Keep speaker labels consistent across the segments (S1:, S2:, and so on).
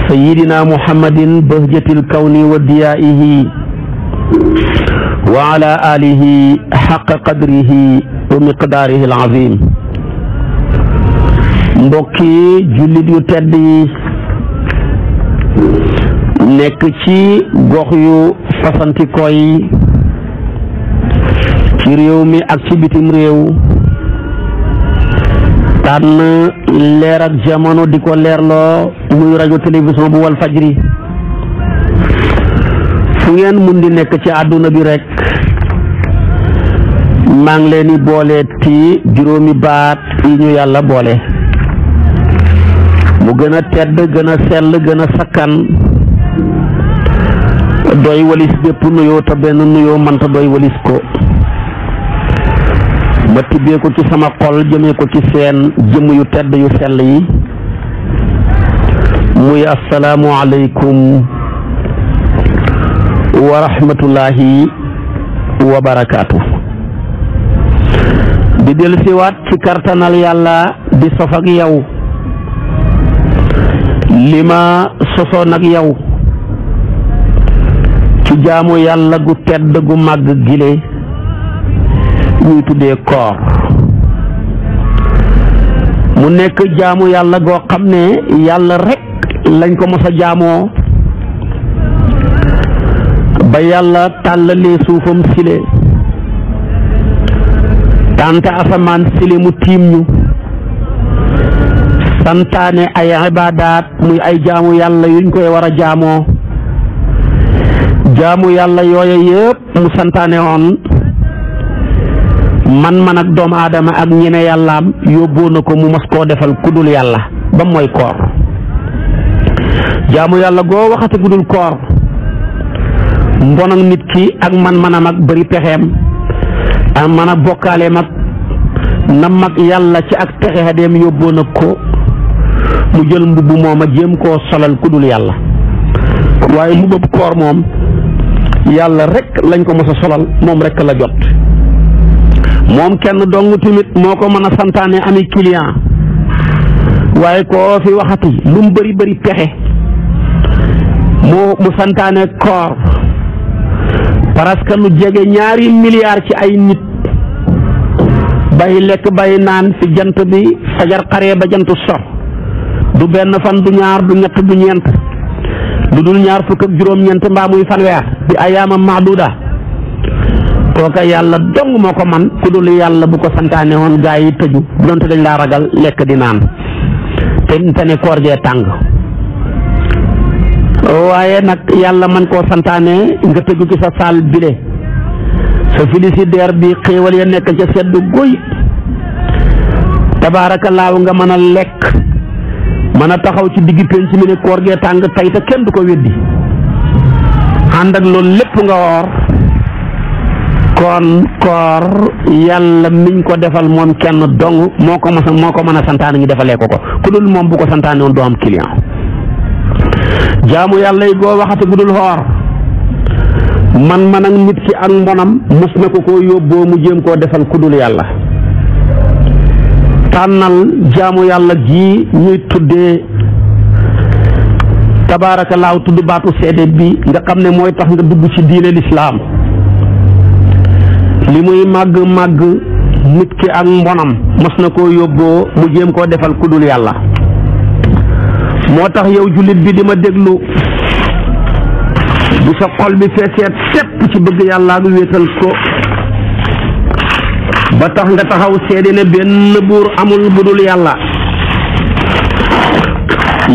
S1: sayyidina muhammadin bahjatil kawni wa diyaihi wa ala alihi xaqa qadrihi wa miqdaarihi al-azim. mbokki jullit yu tedd yi nekk ci gox yu fasantikoo yi ci réew mi ak ci bitim réew, tànn leer ak jamono di ko leerloo muy rajo télévision bu wal fajri. fu ngeen mun di nekk ci àdduna bi rek maa ngi leen di boole ti juróomi baat yi ñu yàlla boole, mu gën a tedd gën a sell gën a sakkan, doy walis bépp nuyoo te benn nuyoo mënta doy walis ko. ma tibbee ko ci sama xol jëmee ko ci seen jëmm yu tedd yu sell yi, muy assalaamu aleykum wa rahmatullahi wa barakaatu. di dellusiwaat ci kartanal yàlla di sof ak yow li ma sosoon ak yow ci jaamu yàlla gu tedd gu màgg gile ñuy tuddee koor. mu nekk jaamu yàlla goo xam ne yàlla rek lañ ko mos a jaamoo ba yàlla tàllalee suufam sile tànta asamaan sile mu tiim ñu santaane ay ibaadaat muy ay jaamu yàlla yuñ koy war a jaamoo. jaamu yàlla yooya yëpp mu santaane woon man ak doomu aadama ak ñene yàllaam yóbboo na ko mu mos koo defal kudul yàlla ba mooy koor. jaamu yàlla goo waxate kudul koor mbon ak nit ki ak manam ak bari pexeem ak mën a bokkaaleem ak nam ak yàlla ci ak pexe dem yóbboo na ko mu jël mbubb moom a jéem koo solal kudul yàlla. waaye mbubb koor moom yàlla rek lañ ko mos a solal, moom rek la jot. moom kenn dong tamit moo ko mën a santaane ami client, waaye koo fi waxati lu mu bëri pexe mu santaane koor parce que lu jege 2 milliards ci ay nit bay lekk bay naan fi jant bi fajar xaree ba jant so, du benn fan du ñaar du ñett du ñeent lu dul 26 mbaa muy fanweer bi ayaamam maaduda. kooka yàlla dong moo ko man, ku dul yàlla bu ko santaane woon gaa yi tëju bu doon te dañ laa ragal lekk di naan te ne koor gee tàng. waaye nag yàlla man koo santaane nga tëju ci sa saal bile sa frigidaire bi xéewal ya nekk ca sedd guy tabaarakallaahu nga mën a lekk mën a taxaw ci digg penc mi ne koor gee tàng tey te kenn du ko weddi. ànd ak loolu lépp nga woor. kon koor yàlla miñ ko defal moom kenn dong moo ko mën a santaane ñu defalee ko ku dul moom bu ko santaane woon doo am client. jaamu yàlla yi goo waxate gu dul xoor man ak nit ki ak mbonam mos na ko koo yóbboo mu jéem koo defal ku dul yàlla. tànnal jaamu yàlla gi ñuy tuddee tabaarakallaahu tudd baatu seede bi nga xam ne mooy tax nga dugg ci diine lislaam. li muy màgg nit ki ak mbonam mos na koo yóbboo mu jéem koo defal ku dul yàlla. moo tax yow jullit bi di ma déglu bu sa xol bi feeseet fépp ci bëgg yàlla ak wéetal ko ba tax nga taxaw seede ne benn buur amul bu dul yàlla,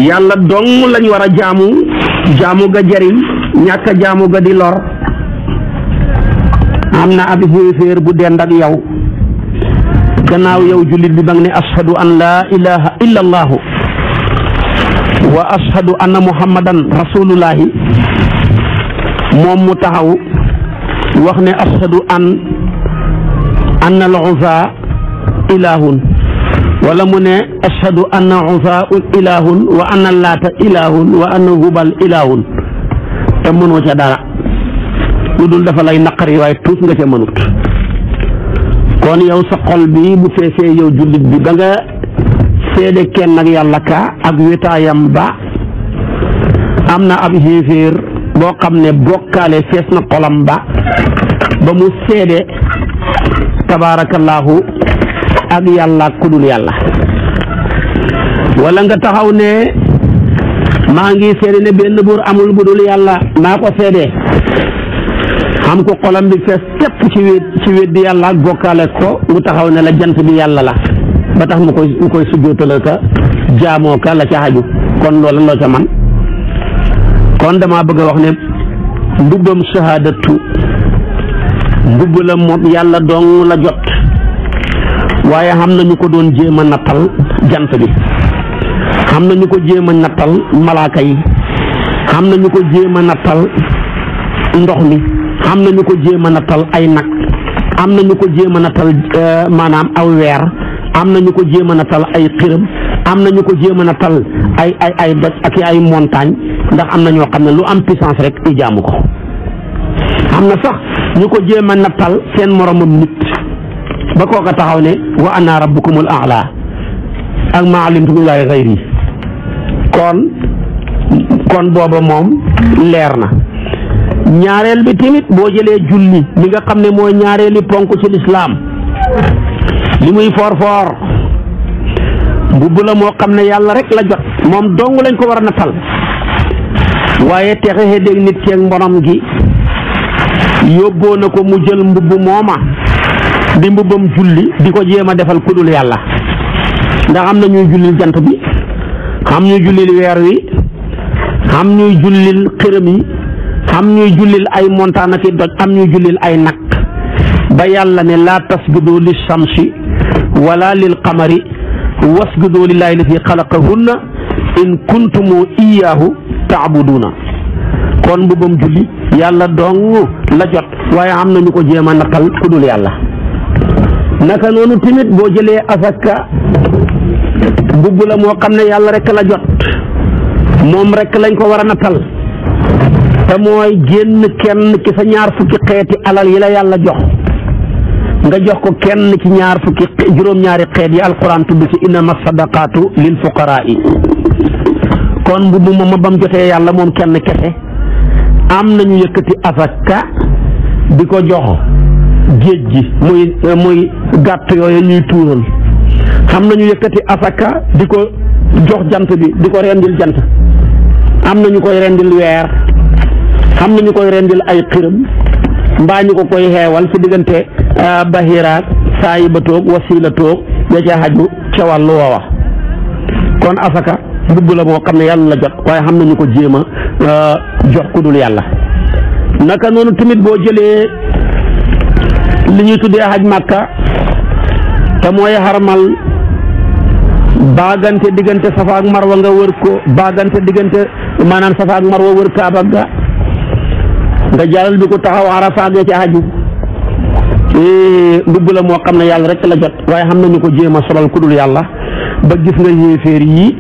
S1: yàlla dong lañ war a jaamu ga jariñ ñàkk a jaamu ga di lor. am na ab xéeféer bu dend ak yow gannaaw yow jullit bi ba nga ne ashhadu an laa ilaha illa allahu wa ashhadu anna muhammadan rasulullahi, moom mu taxaw wax ne ashhadu anna al-uzza ilahun, wala mu ne ashhadu anna uzza ilahun wa anna laata ilahun wa anna hubal ilahun, te mënoo ca dara lu dul dafa lay naqari waaye tuut nga ca mënut. kon yow sa xol bi bu feesee yow jullit bi ba nga seede kenn ak yàlla ka ak wétaayam ba am na ab xéeféer boo xam ne bokkaale fees na xolam ba mu seede tabaarakallaahu ak yàlla ku dul yàlla, wala nga taxaw ne maa ngi seede ne benn buur amul bu dul yàlla maa ko seede, xam ko xolam bi fees képp ci weddi yàlla ak bokkaale ko mu taxaw ne la jant bi yàlla la ba tax mu koy sujjóotale ka jaamoo ka la ca xaju, kon loolu loo ca man. kon dama bëgg a wax ne mbubbam shahadatu mbubb la moom yàlla dong la jot, waaye xam na ñu ko doon jéem a nattal jant bi, xam na ñu ko jéem a nattal malaaka yi, xam na ñu ko jéem a nattal ndox mi, xam na ñu ko jéem a nattal ay nag, am na ñu ko jéem a nattal maanaam aw weer, am na ñu ko jéem a nattal ay xiram, am na ñu ko jéem a nattal ay doj ak ay montagne, ndax am na ñoo xam ne lu am puissance rek ñu jaamu ko. am na sax ñu ko jéem a nattal seen moromam nit ba kooka taxaw ne wa ana rabbukumul a'la ak ma alimtu min ilaahin ghayri, kon booba moom leer na. ñaareel bi tamit boo jëlee julli mi nga xam ne mooy ñaareeli ponk ci lislaam, li muy foor mbubb la moo xam ne yàlla rek la jot, moom dong lañ ko war a nattal, waaye texe dégg nit ceeg mbonom gi yóbboo na ko mu jël mbubb mooma di mbubbam julli di ko jéem a defal kudul yàlla, ndax am na ñuy jullil jant bi, xam ñuy jullil weer wi, xam ñuy jullil xërëm yi, xam ñuy jullil ay montagne ak i doj, am ñuy jullil ay nag, ba yàlla ne laa tasjudu li shamsi wala lil qamari wasjudu lillahi alladi xalaqahunna in kuntumu iyaahu taabuduuna. kon mbubbam julli yàlla dong la jot, waaye am na ñu ko jéem a nattal ku dul yàlla. naka noonu tamit boo jëlee asaka mbubb la moo xam ne yàlla rek la jot, moom rek lañ ko war a nattal, te mooy génn kenn ki sa ñaar fukki xeeti alal yi la yàlla jox nga jox ko kenn ci ñaar fukki juróom-ñaari xeet yi alquran tudd ci innama sadaqatu lil fuqaraa'i. kon mbubb moom ba mu jotee yàlla moom kenn kese, am nañu yëkkati asaka di ko jox géej gi muy gàtt yooyu ñuy tuural, xam nañu yëkkati asaka di ko jox jant bi di ko rendil jant, am nañu koy rendil weer, xam nañu koy rendil ay xiram, mbaa ñu ko koy xeewal ci diggante bahiraat saayi ba toog wasiila toog ya ca xaju ca wàllu woowa. kon asaka mbubb la moo xam ne yàlla la jot, waaye xam nañu ko jéem a jox ku dul yàlla. naka noonu tamit boo jëlee li ñuy tuddee xaj màkka te mooy xarmal baagante diggante safa ak marwa nga wër ko, baagante diggante maanaam safa ak marwa wër kaaba ga, nga jàllal bi ko taxaw arafa ga ci xaju, mbubb la moo xam ne yàlla rek la jot, waaye xam nañu ko jéem a solal ku dul yàlla. ba gis nga yéeféer yi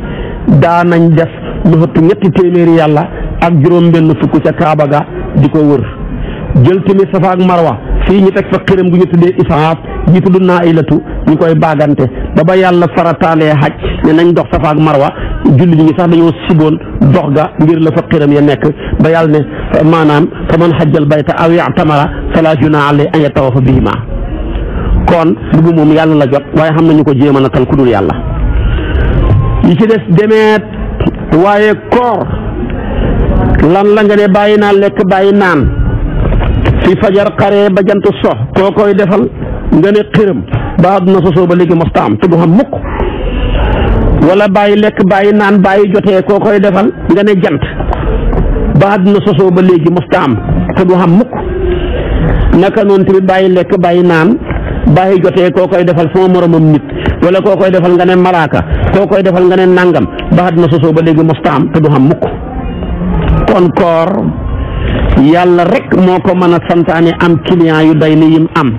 S1: daa nañ def lu ëpp ñetti téeméeri yàlla ak juróom benn fukk ca kaaba ga di ko wër, jël tamit safa ak marwa fii ñu teg fa xiram gu ñu tuddee isaaf, ñu tudd naailatu, ñu koy baagante ba yàlla farataalee xaj ne nañ dox safa ak marwa, julli ñi sax dañoo siboon dox ga ngir la fa xiram ya nekk, ba yàlla ne maanaam fa man xajjal bayta aw i'tamara fala junaaha alayhi an yatawafa bihima. kon boobu moom yàlla la jot, waaye xam nañu ko jéem a nattal ku dul yàlla. yi ci des demeet, waaye koor lan la nga ne bàyyi naa lekk bàyyi naan fi fajar xaree ba jant sox koo koy defal nga ne xiram ba àdduna sosoo ba léegi mosta am te du xam mukk, wala bàyyi lekk bàyyi naan bàyyi jotee koo koy defal nga ne jant ba àdduna sosoo ba léegi mosta am te du xam mukk. naka noonu tamit bàyyi lekk bàyyi naan bàyyi jotee koo koy defal sama moromam nit, wala koo koy defal nga ne malaaka, koo koy defal nga ne nangam ba àdduna sosoo ba léegi mosta am te du xam mukk. kon koor yàlla rek moo ko mën a santaane am client yu day ni yim am,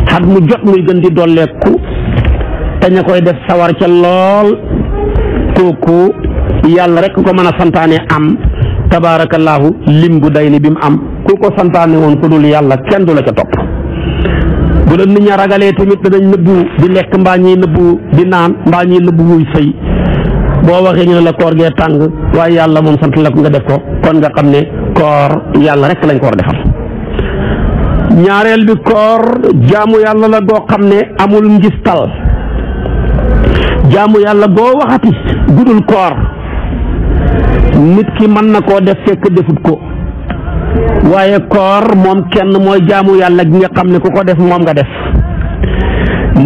S1: xat mu jot muy gën di dolleeku te ña koy def sawar ca lool, kooku yàlla rek ko mën a santaane am tabaarakallaahu lim bu day ni bi mu am. ku ko santaane woon ku dul yàlla kenn du la ca topp. bu la nit ña ragalee tamit danañ nëbbu di lekk mbaa ñuy nëbbu di naan mbaa ñuy nëbbu wuy sëy, boo waxee ñu ne la koor gee tàng waaye yàlla moom sant la ko nga def ko kon nga xam ne koor yàlla rek lañ ko war a defal. ñaareel bi koor jaamu yàlla la goo xam ne amul ngistal jaamu yàlla goo waxati gudul koor nit ki mën na koo def fekk defut ko waaye koor moom kenn mooy jaamu yàlla gi nga xam ne ku ko def moom nga def.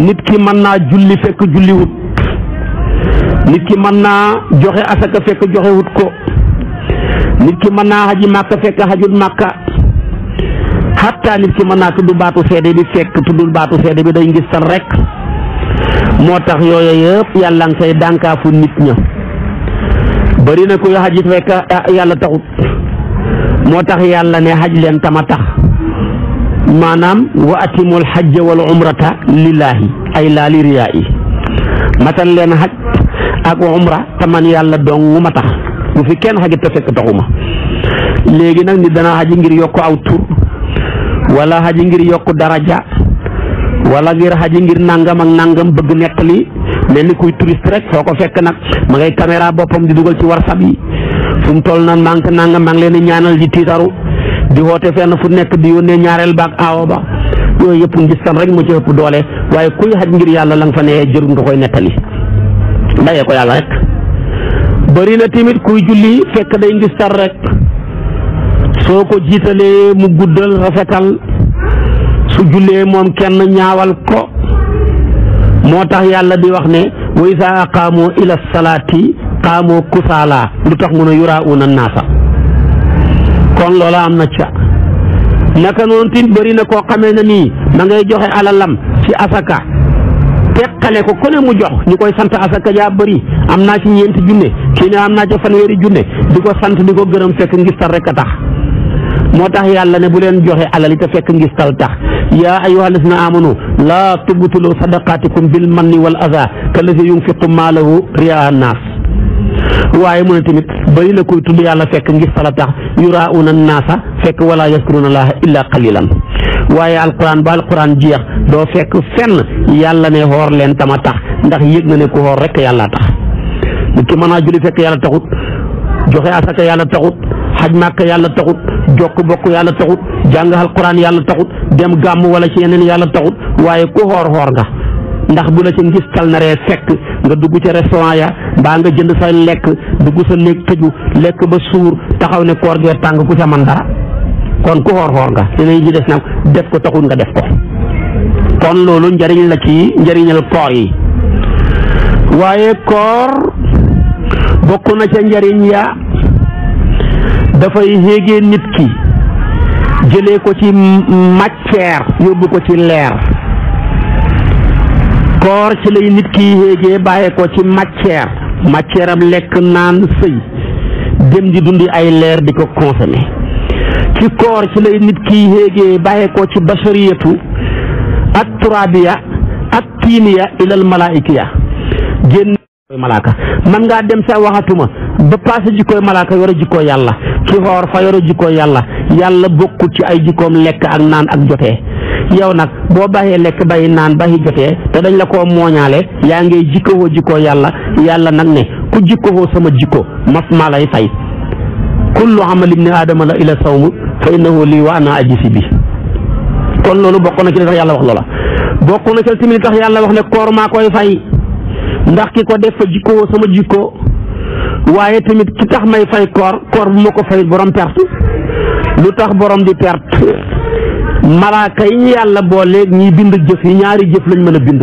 S1: nit ki mën naa julli fekk julliwut nit ki mën naa joxe asaka fekk joxewut ko nit ki mën naa xaji màkka fekk xajut màkka xatta nit ki mën naa tudd baatu seede bi fekk tuddul baatu seede bi day ngistal rek moo tax yooyu yëpp yàlla nga say dànkaafu nit ña bari na kuy xaji fekk yàlla taxut moo tax yàlla ne xaj leen tama tax maanaam wa atimul xajja wal umrata lillaahi ay laa li riyaa'i matal leen xaj ak umra te man yàlla dong ma tax bu fi kenn xajit te fekk taxuma léegi nag nit dana xaji ngir yokk aw tur wala xaji ngir yokk daraja wala ngir xaji ngir nangam ak nangam bëgg nettali mel ni kuy touriste rek foo ko fekk nag ma ngay caméra boppam di dugal ci WhatsApp yi fu mu toll naan manque nangam maa ngi leen di ñaanal di tiitaru di woote fenn fu nekk di yónnee ñaareel baag aawo ba yooyu yëpp ngistal rek mu ci ëpp doole waaye kuy xaj ngir yàlla la nga fa ne jërul nga koy nettali bàyyee ko yàlla rek. bëri na tamit kuy julli fekk day ngistal rek soo ko jiitalee mu guddal rafetal su jullee moom kenn ñaawal ko moo tax yàlla di wax ne wa izaa qaamu ila salaati qaamu kusaala lu tax mun a yuraa'uuna naasa kon loola am na ca naka noonu tin bëri na koo xamee ne nii ma ngay joxe alalam ci asaka teqale ko ku ne mu jox ñu koy sant asaka jaa bëri am naa ci ñeenti junne kii ne am naa ca fanweeri junne di ko sant di ko gërëm fekk ngistal rek a tax moo tax yàlla ne bu leen joxe alal te fekk ngistal tax yaa ayyuhal lazina amanu laa tubtilu sadaqaatikum bil manni wal azaa kallazi yunfiqu maalahu riyaa naas waaye mu ne tamit bëri na koy tudd yàlla fekk ngistal a tax yuraa'uuna naasa fekk wala yaskuruuna llaaha illaa qaliilan waaye alquran ba alquran jeex doo fekk fenn yàlla ne xoor leen tama tax ndax yëg na ne ku xoor rek yàlla tax nit ki mën naa julli fekk yàlla taxut joxe asaka yàlla taxut xaj màkk yàlla taxut jokk bokk yàlla taxut jàng alquran yàlla taxut dem gàmm wala ci yeneen yàlla taxut waaye ku xoor nga ndax bu la ci ngistal naree fekk nga dugg ci restaurant ya mbaa nga jënd sa lekk dugg sa néeg tëju lekk ba suur taxaw ne koor gee tàng ku ca man dara kon ku xoor nga yeneen yi des nag def ko taxul nga def ko kon loolu njëriñ la ci njëriñal koor yi waaye koor bokk na ca njëriñ ya dafay yéegee nit ki jëlee ko ci matière yóbbu ko ci leer koor ci lay nit ki yéegee bàyyee ko ci matière am lekk naan sëy dem di dundi ay leer di ko consommer ci koor ci lay nit ki yéegee bàyyee ko ci bashariyatu ak turabiya ak kiimiya ilal malaa'ikiya génn koy malaaka man ngaa dem sa waxatuma ba passé jikkooy malaaka yore jikkoo yàlla ki xoor fa yore jikkoo yàlla bokkul ci ay jikkoom lekk ak naan ak jotee yow nag boo bàyyee lekk bàyyi naan bàyyi jotee te dañ la koo mooñaale yaa ngay jikkoo jikkoo yàlla nag ne ku jikkoo sama jikko maa lay fay kullu amali ibni aadama la ila sawmu fa innahu lii wa ana ajisi bi kon loolu bokk na ci li tax yàlla wax loola bokk na ci tamit li tax yàlla wax ne koor maa koy fay ndax ki ko def fa jikkoo sama jikko waaye tamit ki tax may fay koor bu ma ko fay borom perte lu tax borom di perte malaaka yi yàlla boole ñi bind jëf yi ñaari jëf lañ mën a bind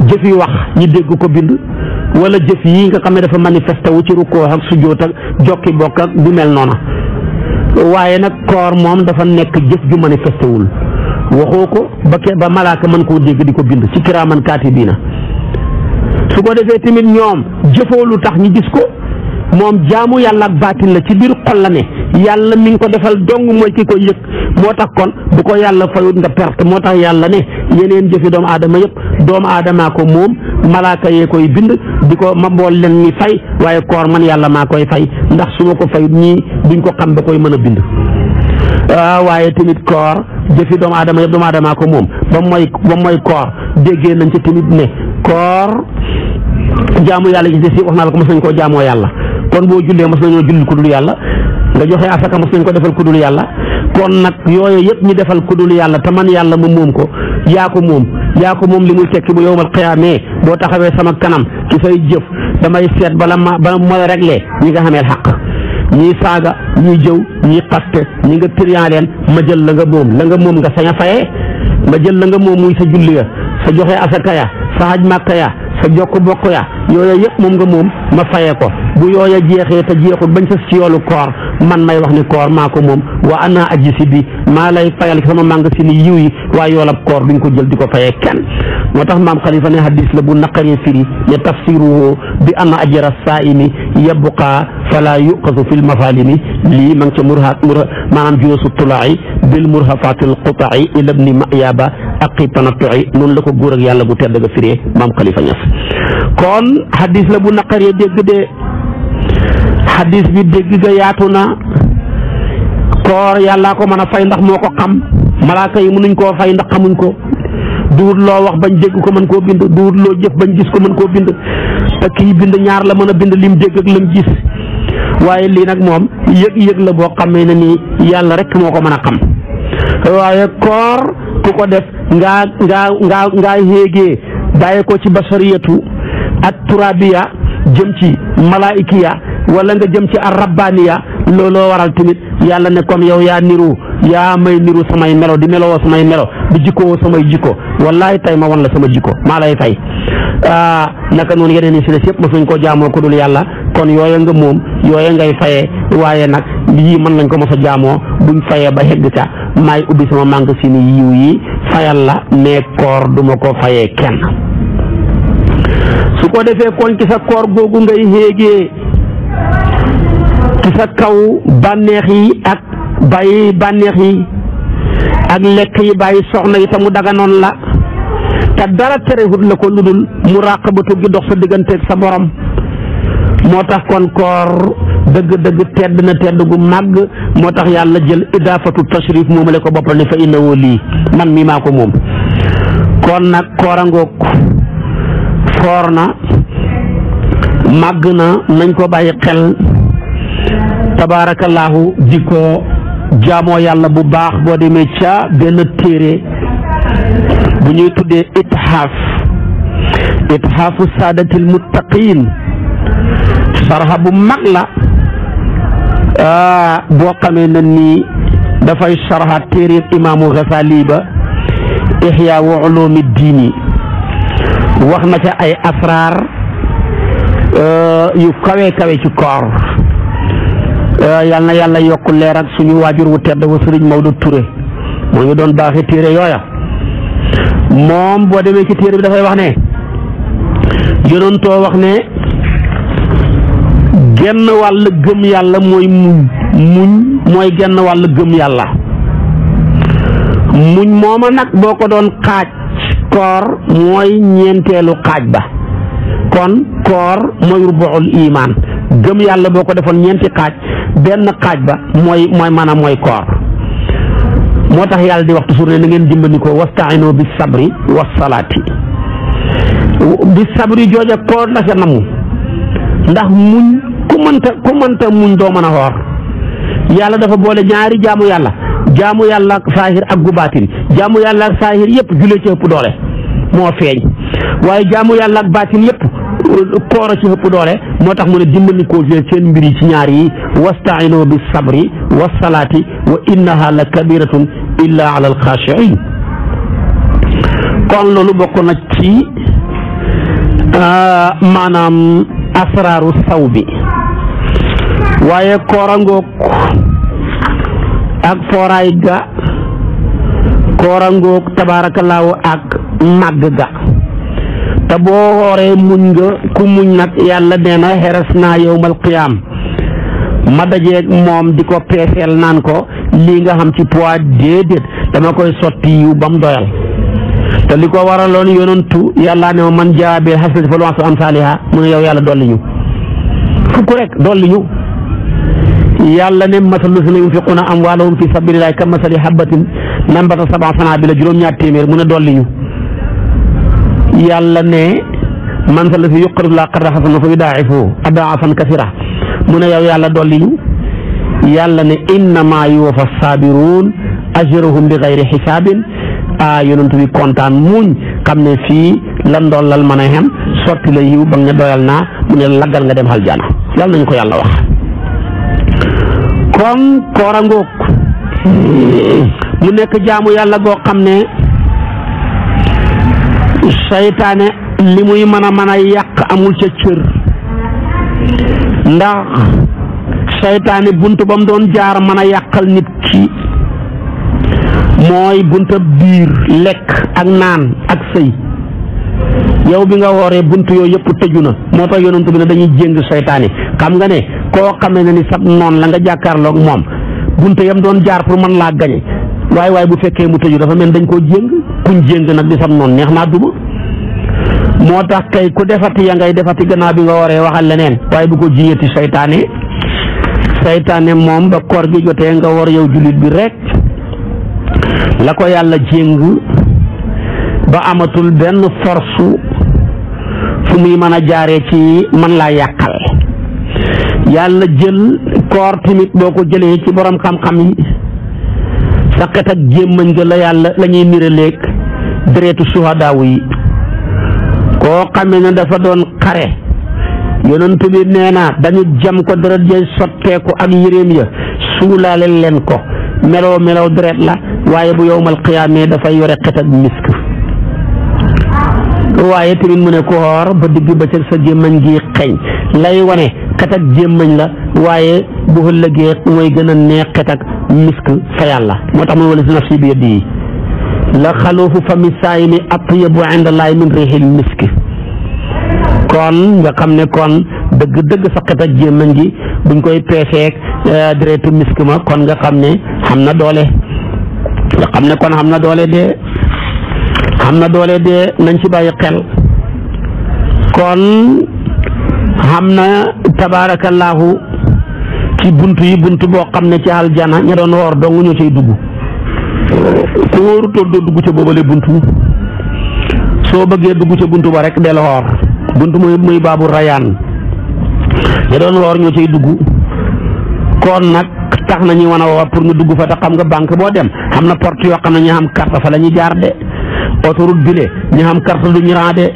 S1: jëf yi wax ñi dégg ko bind wala jëf yi nga xam ne dafa manifesté wu ci rukkoo ak sujjóot ak jokki bokk ak du mel noona waaye nag koor moom dafa nekk jëf ju manifesté wul waxoo ko ba malaaka mën koo dégg di ko bind ci kiraaman kaatibiina su ko defee tamit ñoom jëfoo lu tax ñu gis ko moom jaamu yàlla ak baatin la ci biir xol la ne yàlla mi ngi ko defal dong mooy ki ko yëg moo tax kon bu ko yàlla fayut nga perte moo tax yàlla ne yeneen jëfi doomu aadama yëpp doomu aadamaa ko moom malaaka yee koy bind di ko ma mbool leen ñi fay waaye koor man yàlla maa koy fay ndax su ma ko fayut ñii duñ ko xam ba koy mën a bind waaye tamit koor jëfi doomu aadama yëpp doomu aadamaa ko moom ba mooy koor déggee nañ ci tamit ne koor jaamu yàlla ci des wax naa la ko mos nañ koo jaamoo yàlla kon boo jullee mos nañoo julli ku dul yàlla nga joxe asaka mos nañ ko defal ku dul yàlla kon nag yooyu yëpp ñu defal ku dul yàlla te man yàlla ma moom ko yaa ko moom li muy tekki bu yowmal qiyaamee boo taxawee sama kanam ci say jëf damay seet bala ma réglé ñi nga xameel xaq ñii saaga ñii jëw ñii xaste ñi nga tëriyaa leen ma jël la nga moom nga sañ a fayee ma jël la nga moom muy sa julli ya sa joxe asaka ya sa haj màkka ya sa jokk bokk ya yooya yëpp moom nga moom ma fayee ko bu yooya jeexee te jeexul bañ sa ci yoolu koor man may wax ni koor maa ko moom wa ana aji si bi maa lay fayal sama màng si ni yiw yi waaye yoolab koor duñ ko jël di ko fayee kenn moo tax maam xalifa ne hadis la bu naqaree firi ne tafsiruhu bi anna ajra saa'imi yabqa fala yuqasu fil mafalimi lii ma ngi ca maanaam juusu tulaa'i bil murhafatil quta'i ila ibni ma'yaba aqi tanattu'i noonu la ko góor ak yàlla gu tedd ga firee maam xalifa ñas kon hadis la bu naqaree dégg de hadis bi dégg ga yaatu na koor yàllaa ko mën a fay ndax moo ko xam malaaka yi mënuñ koo fay ndax xamuñ ko duut loo wax bañ dégg ko mën koo bind duut loo jëf bañ gis ko mën koo bind te kii bind ñaar la mën a bind lim dégg ak lim gis waaye lii nag moom yëg-yëg la boo xamee ne nii yàlla rek moo ko mën a xam waaye koor ku ko def ngaa yéegee bàyyi ko ci basariyatu ak turabiya jëm ci malaikiya wala nga jëm ci arrabaniya looloo waral tamit yàlla ne comme yow yaa may niru samay melo di meloo samay melo di jikkoo samay jikko wallahi tay ma wan la sama jikko maa lay fay naka noonu yeneen yi si des yëpp mosuñ ko jaamoo ko dul yàlla kon yooya nga moom yooya ngay fayee waaye nag yii mën nañ ko mos a jaamoo buñ fayee ba hegg ca maay ubbi sama màng si ni yiw yi fayal la mais koor duma ko fayee kenn su ko defee kon ci sa koor googu ngay héegee ci sa kaw bànneex yi ak bàyyi bànneex yi ak lekk yi bàyyi soxna yi te mu daganoon la te dara terewut la ko ludul muraqabatu gi dox sa digganteeg sa borom moo tax kon koor dëgg-dëgg tedd na tedd gu màgg moo tax yàlla jël idaafatu tashrif moomale ko boppal ne fa innahu lii man mii maa ko moom kon nag koorangoog foor na màgg na nañ ko bàyyi xel tabaarakallaahu di ko jaamoo yàlla bu baax boo demee ca benn téere bu ñuy tuddee ithaafu saadatil muttaqiin sarxa bu mag la boo xamee na nii dafay sarxa téere imaamu Ghazali ba ihya wa ulumi diini wax na ca ay asraar yu kawe ci koor yal na yàlla yokk leer ak suñu waajur wu tedd wa Sëriñ Maodo Touré moo ñu doon baaxee téere yooya moom boo demee ci téere bi dafay wax ne yonentoo wax ne genn wàll gëm yàlla mooy muñ mooy genn wàll gëm yàlla muñ mooma nag boo ko doon xaaj koor mooy ñeenteelu xaaj ba kon koor mooy rubuul imaan gëm yàlla boo ko defoon ñeenti xaaj benn xaaj ba mooy maanaam mooy koor moo tax yàlla di wax toujours ne na ngeen dimbandikoo wastaino bi sabri was salaati bi sabri jooja koor la ca namu ndax muñ ku mënta muñ doo mën a xoor yàlla dafa boole ñaari jaamu yàlla ak saahir ak gu baatin jaamu yàlla ak saahir yëpp julee ci ëpp doole moo feeñ waaye jaamu yàlla ak baatin yëpp koor a ci ëpp doole moo tax mu ne dimbandikoo seen mbir yi ci ñaar yi wastaino bi sabri was salaati wa innaha la kabiratun illa ala alxaashiin kon loolu bokk na ci maanaam asraaru saw bi waaye koorangoog ak fooraay ga koorangoog tabaarakallaahu ak màgg ga te boo xooree muñ nga ku muñ nag yàlla nee na xeres naa yowmal qiyaam ma dajeeg moom di ko peeseel naan ko lii nga xam ci poids déedéet dama koy sotti yiw ba mu doyal te li ko waraloon yonantu yàlla ne man jaa bil hasanati falahu ashru amsaalihaa mu ne yow yàlla dolli ñu fukk rek dolli ñu yàlla ne masalu lazina yunfiquuna amwaalahum fi sabilillaahi ka masali habbatin anbatat sab'a sanaabila juróom-ñaar téeméer mu ne dolli ñu yàlla ne man sa la si yuqridu llaaha qardan hasanan fa yudaa'ifu adaa'afan kasiira mu ne yow yàlla dolli ñu yàlla ne innamaa yuwaffa saabiruun ajrahum bi gayri xisaabin yonent bi kontaan muñ xam ne fii la ndollal mën a xem sotti la yiw ba nga doyal naa mu ne laggal nga dem aljana yàlla nañu ko yàlla wax. kon koor a ngoog mu nekk jaamu yàlla goo xam ne saytaane li muy mën a yàq amul ca cër ndax saytaane bunt ba mu doon jaar mën a yàqal nit ki mooy bunta biir lekk ak naan ak sëy yow bi nga wooree bunt yooyu yëpp tëju na moo tax yonent bi ne dañuy jéng saytaane xam nga ne koo xamee ne ni sab noon la nga jàkkaarloog moom bunta yam doon jaar pour mën laa gañe waaye bu fekkee mu tëju dafa mel dañ koo jéng kuñ jéng nag di sab noon neex naa duma moo tax kay ku defati ya ngay defati gannaaw bi nga waree waxal leneen waaye bu ko jiyati saytaane moom ba koor gi jotee nga war yow jullit bi rek la ko yàlla jéng ba amatul benn force fu muy mën a jaaree ci man laa yàqal yàlla jël koor tamit boo ko jëlee ci borom xam-xam yi sa xet ak gémmañ ga la yàlla la ñuy niraleeg deretu suhadaawu yi koo xamee ne dafa doon xare yonent bi nee na dañu jam ko deret jay sotteeku ak yéreem ya suulaale leen ko melow deret la waaye bu yowmal qiyaamee dafay yore xet ak misk waaye tamit mu ne ko xoor ba digg ba ca sa gémmañ gi xeeñ lay wane xet ak gémmañ la waaye bu ëllëgee mooy gën a neex xet ak misk fa yàlla moo tax mu wala si nafsi bi yadihi la xaluufu fami saayimi atyabu inda llaahi min riihil misk kon nga xam ne kon dëgg sa xet ak gémmañ gi buñ koy peeseek deretu misk ma kon nga xam ne xam na doole nga xam ne kon xam na doole de nañ ci bàyyi xel kon xam na tabaarakallaahu ci bunt boo xam ne ci aljana ña doon woor dong ñoo cay dugg ku wóorutoon doo dugg ca boobale buntu soo bëggee dugg ca buntu ba rek del woor buntu muy baabu rayaan ña doon woor ñoo cay dugg kon nag tax na ñu mën a woor pour nga dugg fa te xam nga banque boo dem xam na porte yoo xam ne ñu xam carte fa la ñuy jaar de autoroute bile ñu xam carte du ñu raa de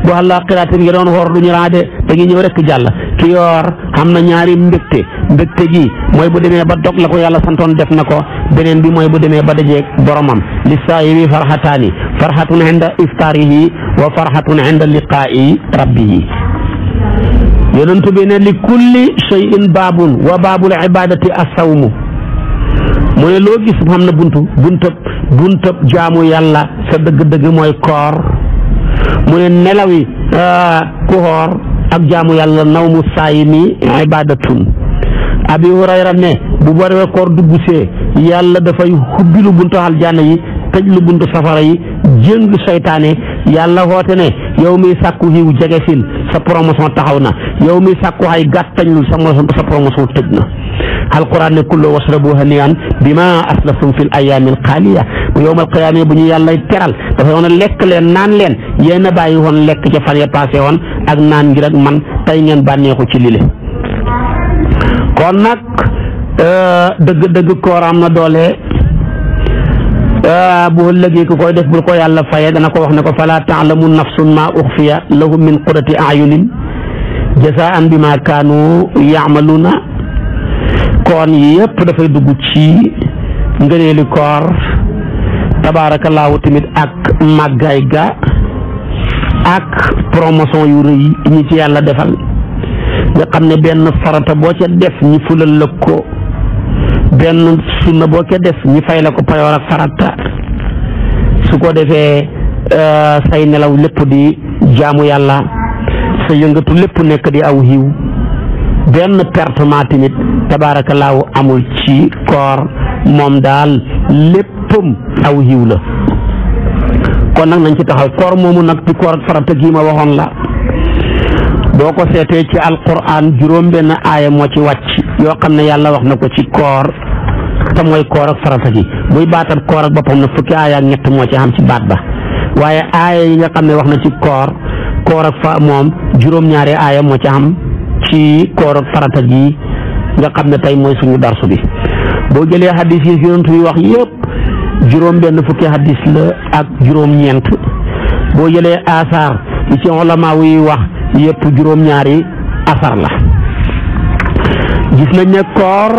S1: bu àllaaxira tamit nga doon woor du ñu raa de dañuy ñëw rek jàll ki yoor xam na ñaari mbégte gi mooy bu demee ba dog la ko yàlla santoon def na ko beneen bi mooy bu demee ba dajeeg boromam li saayimi farxataani farxatun inda iftaarihi wa farxatun inda liqaa'i rabbihi yonent bi ne li kulli shay'in baabun wa baabul ibadati as-sawmu mu ne loo gis xam na buntab jaamu yàlla sa dëgg-dëgg mooy koor mu ne nelawi ku xoor ak jaamu yàlla nawmu saayimi ibadatun abi hurayra ne bu baree koor dugg see yàlla dafay xubbi lu buntu aljanna yi tëj lu buntu safara yi jëng seytaane yàlla woote ne yow mi sàkku xiw jege sil sa promotion taxaw na yow mi sàkku ay gàttañlu sa promotion tëj na alquran ne kullu wasrabu hanian bima aslaftum fil ayaamil xaaliya bu yowmal qiyaama bu ñu yàlla teral dafa woon lekk leen naan leen yéen a bàyyi woon lekk ca fan ya passé woon ak naan ngir ak man tey ngeen bànneexu ci lile kon nag dëgg koor am na doole bu ëllëgee ku koy def bul ko yàlla faye dana ko wax ne ko fala taalamu nafsun ma uxfiya lahum min qurati ayunin jasaan bima kaanu yaamaluuna kon yëpp dafay dugg ci ngëneeli koor tabaarakallaahu tamit ak màggaay ga ak promotion yu rëy ñi ci yàlla defal nga xam ne benn farata boo ca def ñi fulal la ko benn sunna boo ca def ñi fay la ko payoor ak farata su ko defee say nelaw lépp di jaamu yàlla sa yëngatu lépp nekk di aw xiiw benn pertement tamit tabaarakallaahu amul ci koor moom daal léppam aw xiiw la kon nag nañ ci taxaw koor moomu nag ci koor ak farata gii ma waxoon la boo ko seetee ci alquran juróom benn aaya moo ci wàcc yoo xam ne yàlla wax na ko ci koor te mooy koor ak farata gi buy baatal koor ak boppam na fukki aaya ak ñett moo ci xam ci baat ba waaye aaya yi nga xam ne wax na ci koor koor ak fa moom juróom-ñaari aaya moo ci am ci koor ak farata ji nga xam ne tey mooy suñu darsu bi boo jëlee hadis yi yonent bi wax yëpp juróom benn fukki hadis la ak juróom-ñeent boo jëlee asaar yi ci ulama yi wax yëpp juróom-ñaari asar la. gis nañ ne koor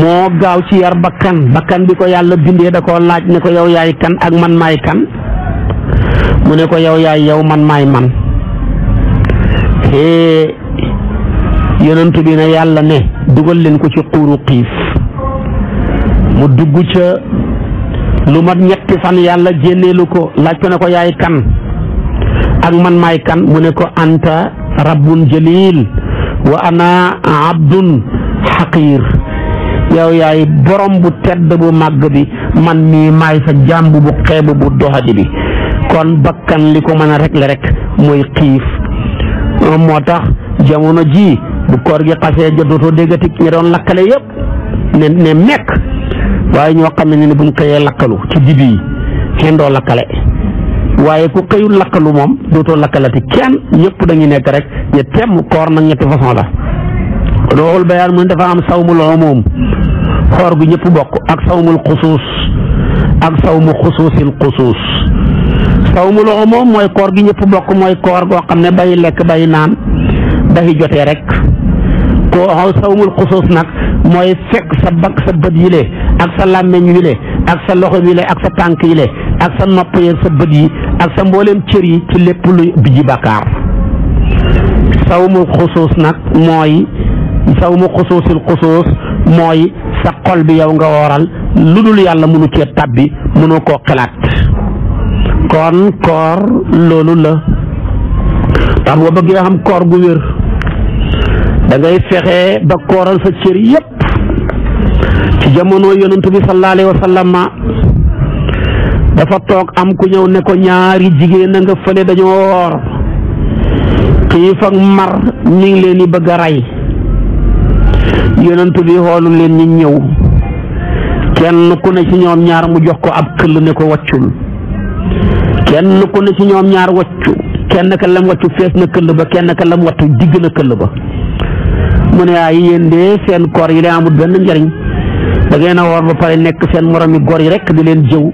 S1: moo gaaw ci yar bakkan bi ko yàlla bindee da koo laaj ne ko yow yaay kan ak man maay kan mu ne ko yow yaay yow man maay man yonent bi ne yàlla ne dugal leen ko ci xuuru xiif mu dugg ca lu mat ñetti fan yàlla jénneelu ko laaj ko ne ko yaay kan ak man maay kan mu ne ko anta rabbun jalil wa ana abdun xaqiir yow yaay borom bu tedd bu màgg bi man mii maay sa jàmb bu xeebu bu doxadi bi kon bakkan li ko mën a régler rek mooy xiif moo tax jamono ji bu koor gi xasee jot dootoo déggati ñi doon lakkale yëpp ne mekk waaye ñoo xam ne ni buñ xëyee lakkalu ci dibi yi kenn doo lakkale waaye ku xëyul lakkalu moom dootoo lakkalati kenn ñëpp dañuy nekk rek ñu temm koor nag ñetti façon la Ruuxul Bayaan mu ne dafa am sawmul umuum xoor gu ñëpp bokk ak sawmul xusuus ak sawmu xusuusil xusuus sawmul umuum mooy koor gi ñëpp bokk mooy koor goo xam ne bay lekk bay naan dafi jotee rek ko sawmul xusuus nag mooy fekk sa bët yi le ak sa làmmeñ yi le ak sa loxo yi le ak sa tànk yi le ak sa nopp yi sa bët yi ak sa mbooleem cër yi ci lépp lu biji bàkkaar sawmul xusuus nag mooy sawmu xusuusil xusuus mooy sa xol bi yow nga wooral lu dul yàlla mënu cee tabbi mënoo koo xalaat kon koor loolu la ndax boo bëggee xam koor gu wér da ngay fexe ba kooral sa cër yépp ci jamono yonent bi sallallahu alayhi wa sallam dafa toog am ku ñëw ne ko ñaari jigéen a nga fële dañoo woor xiif ak mar ñu ngi leen di bëgg a rey yonent bi xoolu leen ñi ñëw kenn ku ne ci ñoom ñaar mu jox ko ab këll ne ko waccul kenn ku ne ci ñoom ñaar waccu kenn ka lam waccu fees na këll ba kenn ka lam waccu digg na këll ba mu ne ay yéen de seen koor yi leen amul benn njariñ da ngeen a woor ba pare nekk seen moromi gor yi rek di leen jëw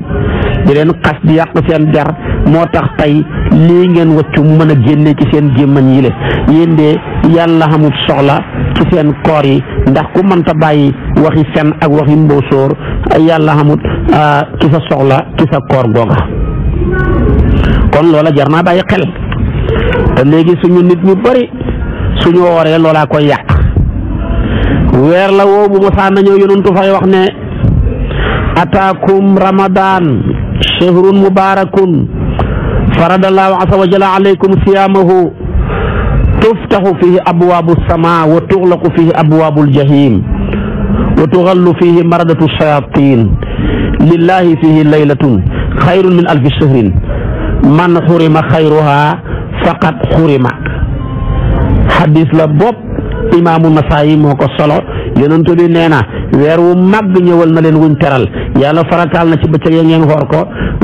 S1: di leen xas di yàq seen der moo tax tey lii ngeen waccu mu mën a génne ci seen gémmañ yi le yéen de yàlla xamul soxla ci seen koor yi ndax ku mënta bàyyi waxi fen ak waxi mbóosóor yàlla xamul ci sa soxla ci sa koor googa kon loola jar naa bàyyi xel te léegi suñu nit ñu bari suñu wooree loolaa koy yàq weer la woo bu mosaan na ñëw yonentu fay wax ne ataakum ramadan shahrun mubarakun faradallahu azza wa jalla alaykum siyaamahu tuftaxu fihi abwaabu sama wa tuxlaqu fihi abwaabu ljahim wa tuxallu fihi maradatu shayatin lillahi fihi laylatun xayrun min alfi shahrin man xurima xayruha faqad xurima xadis la bopp imaamu Nasaayi moo ko solo yonent bi nee na weer wu màgg ñëwal na leen wuñ teral yàlla farataal na ci bëccëg ya ngeen xoor ko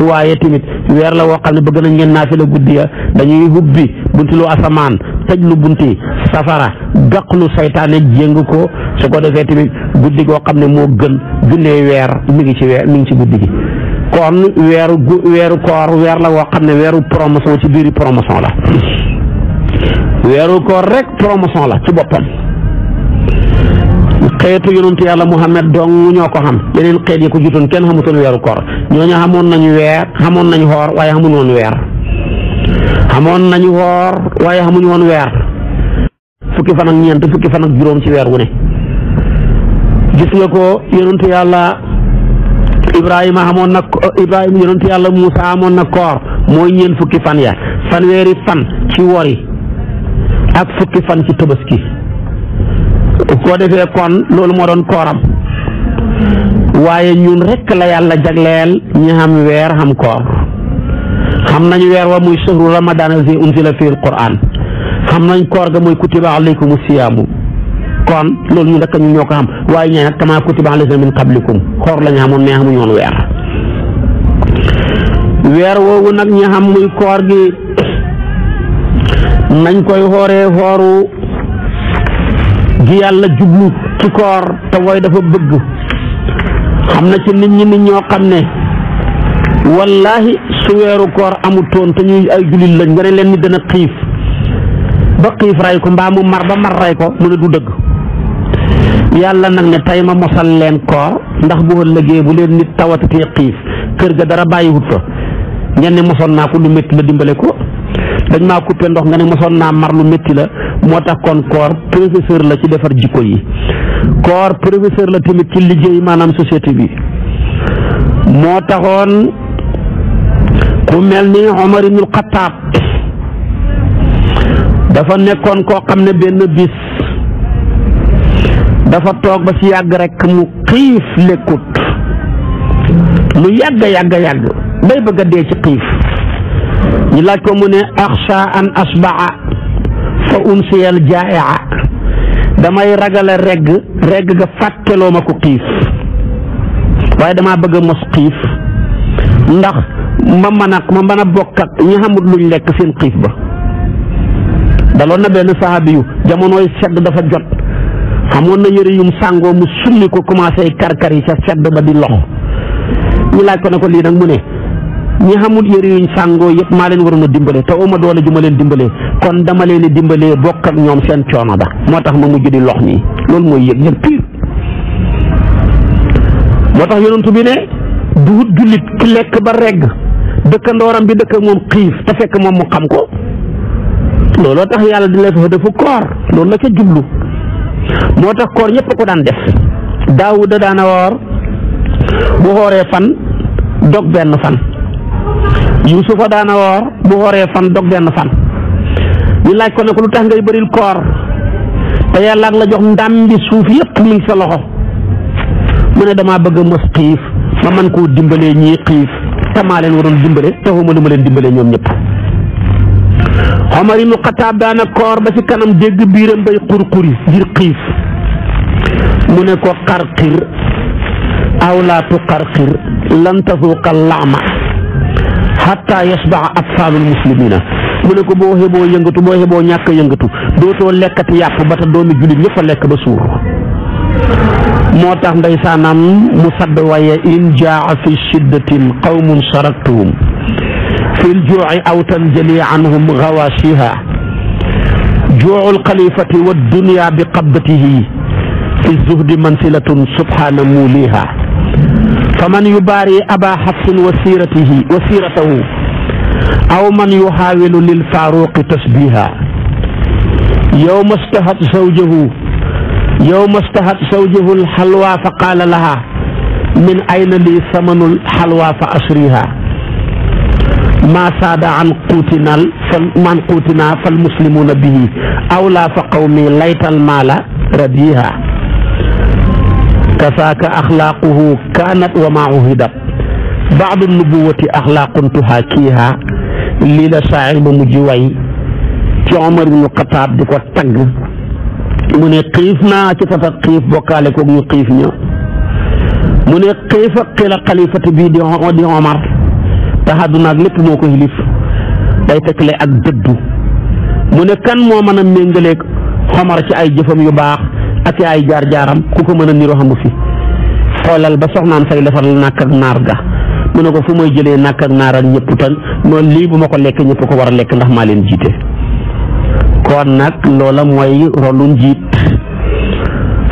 S1: waaye tamit weer la woo xam ne bëgg nañ ngeen naafila guddi ya dañuy hubbi bunti lu asamaan tëj lu bunti safara gàqlu saytaane jéng ko su ko defee tamit guddi goo xam ne moo gën junnee weer mi ngi ci guddi gi kon weeru koor weer la woo xam ne weeru promotion ci biiri promotion la weeru koor rek promotion la ci boppam xeetu yonentu yàlla Muhammad dong ñoo ko xam yeneen xeet yi ko jutoon kenn xamutoon weeru koor ñooñu xamoon nañu weer xamoon nañu xoor waaye xamuñu woon weer xamoon nañu xoor waaye xamuñu woon weer fukki fan ak ñeent fukki fan ak juróom ci weer wu ne gis nga ko yonentu yàlla Ibrahima xamoon na yonentu yàlla Muusa amoon na koor mooy ñeent fukki fan ya fanweeri fan ci wori ak fukki fan ci tabaski koo defee kon loolu moo doon kooram waaye ñun rekk la yàlla jagleel ñi xam weer xam koor xam nañ weer wa muy shahru ramadan allazi unzila fihi alquran xam nañ koor ga muy kutiba alaykum siyaamu kon loolu ñu rekk ñu ñoo ko xam waaye ñee nag kama kutiba alaykum min qablikum xoor la ñu xamoon mais xamuñu woon weer woowu nag ñi xam muy koor gi nañ koy xooree xooru gi yàlla jublu ci koor te mooy dafa bëgg. xam na ci nit ñoo xam ne wallahi su weeru koor amutoon te ñuy ay jullit lañ nga ne leen ni dana xiif ba xiif ray ko mbaa mu mar ba mar ray ko mu ne du dëgg. yàlla nag ne tey ma mosal leen koor ndax bu ëllëgee bu leen nit tawatatee xiif kër ga dara bàyyiwut fa ngeen ne mosoon naa ko lu métti la dimbale ko. dañ maa coupé ndox nga ne mosoon naa mar lu métti la moo tax kon koor professeur la ci defar jikko yi. koor professeur la tamit ci liggéey maanaam société bi. moo taxoon ku mel ni Omar ibnul Xattaab dafa nekkoon koo xam ne benn bis dafa toog ba ci yàgg rek mu xiif lekkut lu yàgg bay bëgg a dee ci xiif. ñu laaj ko mu ne axsha an asbaa fa unsiyal jaai'a damay ragale regg ga fàtteloo ma ko xiif waaye damaa bëgg a mos xiif ndax ma mën a bokk ak ñi xamul luñ lekk seen xiif ba. daloon na benn sahabi yu jamonooy sedd dafa jot xamoon na yëre yum sàngoo mu summi ko commencé karkar yi ca sedd ba di lox. ñu laaj ko ne ko lii nag mu ne ñi xamul yëre yuñ sàngoo yëpp maa leen waroon a dimbale te uma doole ju ma leen dimbalee kon dama leen di dimbalee bokk ak ñoom seen coono ba moo tax ma mujj di lox nii loolu mooy yëg pire. moo tax yonent bi ne duhut jullit ki lekk ba regg dëkkandooram bi dëkk moom xiif te fekk moom mu xam ko looloo tax yàlla di leen dafa koor loolu la ca jublu. moo tax koor ñëpp ko daan def. Daawuda daana woor bu xooree fan dog benn fan. Yuusufa daana woor bu xooree fan dog benn fan. ñu laaj ko ne ko lu tax ngay bëril koor te yàlla la jox ndàmbi suuf yëpp mi ngi sa loxo mu ne damaa bëgg a mos xiif ma man koo dimbalee ñii xiif te maa leen waroon dimbale taxuma lu ma leen dimbalee ñoom ñëpp. Omar ibnu Xataab daana koor ba ci kanam dégg biiram bay xurxuri ngir xiif mu ne ko xarxir aw laa tuxarxir lan tasuuqa laama xatta yasbaxa atfaalul muslimina mu ne ko boo xeboo yëngatu boo xeboo ñàkk yëngatu dootoo lekkati yàpp ba ta doomi jullit ñëpp a lekk ba suur. moo tax ndeysaanam mu sadd waaye in jaa fi shiddatin qawmun saraktuhum fi ljuuci aw tanjali anhum gawaasiha juucu lxalifati wa dunya bi qabdatihi fi zuhdi mansilatun subhaana muuliha faman yubaari aba xafsin wasiratahu aw man yuxaawilu lil faaruqi tasbiha yowma stahat zawjahu alxalwa fa qaala laha min ayna li samanu alxalwa fa asriha ma saada an quutina falmuslimuuna bihi awlaa fa qawmi laytal maala radiha kasaaka axlaaquhu kaanat wa maa uhidat baadu nubuwati axlaaqun tuhaakiha lii la saa'ir ba mujj way ci Omar ibnu Xataab di ko tagg mu ne xiif naa ci tata xiif bokkaale koog ñu xiif ña mu ne xiif ak xila xalifati bii di Omar te àdduna ak lépp moo ko xilif day tekkale ak dëddu mu ne kan moo mën a méngaleeg Omar ci ay jëfam yu baax ak ay jaar-jaaram ku ko mën a niroo xamu fi xoolal ba soxnaan say defal nàkk ak naar ga mu ne ko fu may jëlee nàkk ak naar ak ñëpp tan noonu lii bu ma ko lekk ñëpp ko war a lekk ndax maa leen jiite. kon nag loola mooy rolu njiit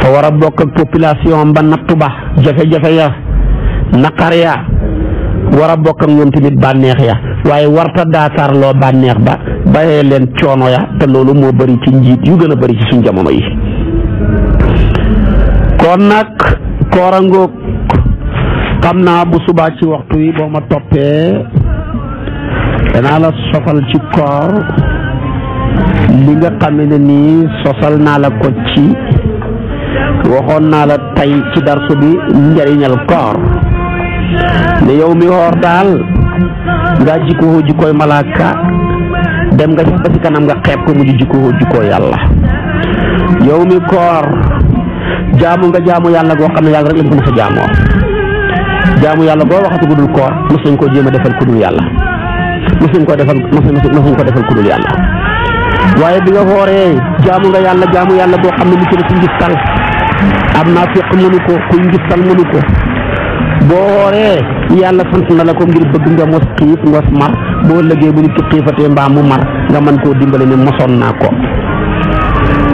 S1: fa war a bokk ak population ba nattu ba jafe-jafe ya naqar ya war a bokk ak ñoom tamit bànneex ya waaye warta daataarloo bànneex ba bàyyee leen coono ya te loolu moo bëri ci njiit yu gën a bëri ci suñ jamono yi. kon nag koora ngoog xam naa bu subaa ci waxtu wi boo ma toppee danaa la sofal ci koor li nga xam ne nii sosal naa la ko ci waxoon naa la tey ci darsu bi njariñal koor ne yow mi woor daal nga jikkoo jikkooy malaaka dem nga sax ba ci kanam nga xeeb ko mujj jikkoo jikkoo yàlla yow mi koor jaamu nga jaamu yàlla goo xam ne yàlla rek lañ ko mos a jaamoo jaamu yàlla boo waxati ku dul koor mos nañ koo jéem a defal ku dul yàlla mos nañ ko defal ku dul yàlla waaye bi nga xooree jaamu nga yàlla boo xam ne mu ci la ci ngistal am naa fiq mënu ko kuy ngistal mënu ko boo xooree yàlla sant na la ko ngir bëgg nga mos xiif ngos mar boo lëggee bu nit ki xiifatee mbaa mu mar nga mën koo dimbale ne mosoon naa ko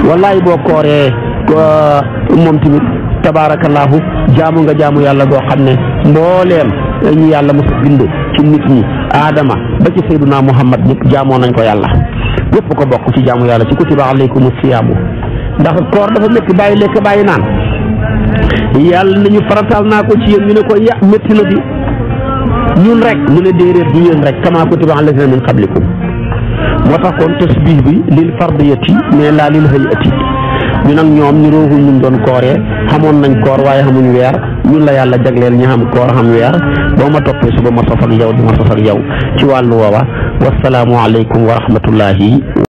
S1: wallaay boo kooree moom tamit tabaarakallaahu jaamu nga jaamu yàlla boo xam ne mbooleem ñu yàlla mos a bind ci nit ñi aadama ba ci sayyiduna muhammad ñëpp jaamoo nañ ko yàlla yëpp ko bokk ci jaamu yàlla ci kutiba alaykumu siyaamu ndax koor dafa métti bàyyi lekk bàyyi naan yàlla nañu farataal naa ko ci yéen ñu ne ko ya métti na bi ñun rek mu ne déedéet du yéen rek kama kutiba ala lazina min qablikum moo tax kon tasbih bi lil fardiyati mais laa lil hayati ñu nag ñoom ñu roogul ñu doon kooree xamoon nañ koor waaye xamuñ weer ñun la yàlla jagleel ñu xam koor xam weer boo ma toppee suba ma sof ak yow di ma sof ak yow ci wàllu woowa wasalaamu aleykum wa rahmatullahi